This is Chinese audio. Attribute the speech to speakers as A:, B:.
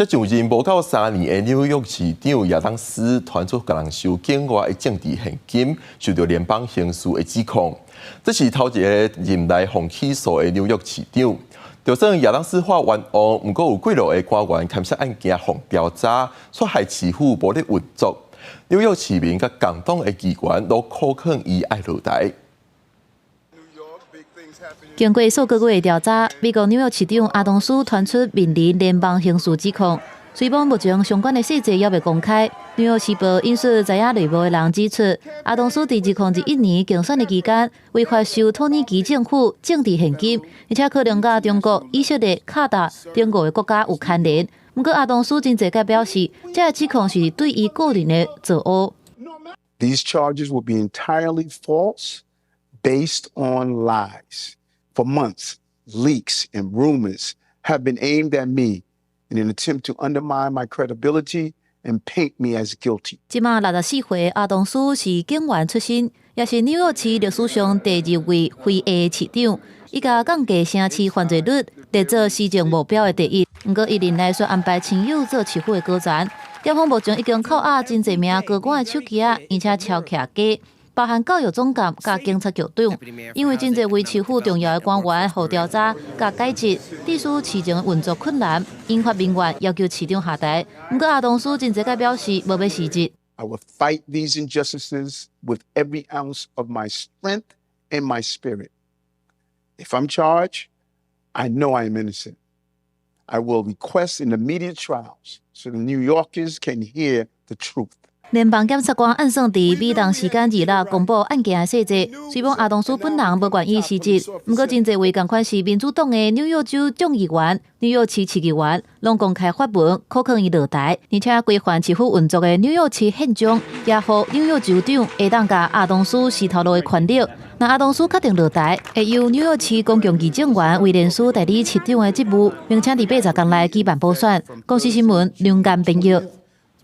A: 这上任无到3年的纽约市长亚当斯传出可能收境外的政治现金，受到联邦刑事的指控。这是头一个任内被起诉的纽约市长。就算亚当斯法冤枉，不过有几落的官员牵涉案件被调查，说害市府无力运作。纽约市民甲共党的议员都口劝伊爱落台。
B: 经过数个月的调查，美国纽约市长阿当斯传出面临联邦刑事指控。虽然目前相关的细节还未公开，纽约时报引述知影内幕的人指出，阿当斯在2021年竞选的期间，违法收土耳其政府政治现金，而且可能甲中国、以色列、卡达等5个国家有牵连。不过阿当斯真侪个表示，这指控是对伊个人的造诣。
C: These charges will be entirely false, based on lies. For months, leaks and rumors have been aimed at me in an attempt to undermine my credibility and paint me as guilty.
B: 即马64岁阿当斯是警员出身，也是纽约市历史上第2位非 A 市长，伊甲降低城市犯罪率列做施政目标的第一。不过，伊任内却安排亲友做市府的高层，检方目前已经扣押真侪名高官的手机啊，而且抄起假，包含教育总监甲警察局长。因为真侪为市府重要的官员互调查甲改职，致使市政运作困难，引发民怨，要求市长下台。不过，阿当斯真侪个表示无要辞职。
C: I will fight these injustices with every ounce of my strength and my spirit. If I'm charged, I know I am innocent. I will request an immediate trials so the New Yorkers can hear the truth.
B: 联邦检察官按算伫美东时间2日公布案件的细节。虽然阿当斯本人无愿意辞职，不过真侪位同款是民主党的纽约州众议员、纽约市市议员，拢公开发文口劝伊落台，而且规范市府运作的纽约市宪章也予纽约州长会当甲阿当斯洗头路的权利。那阿当斯决定落台，会由纽约市公共议政员为联署代理市长的职务，并且伫80天内举办补选。公司新闻，两间朋友。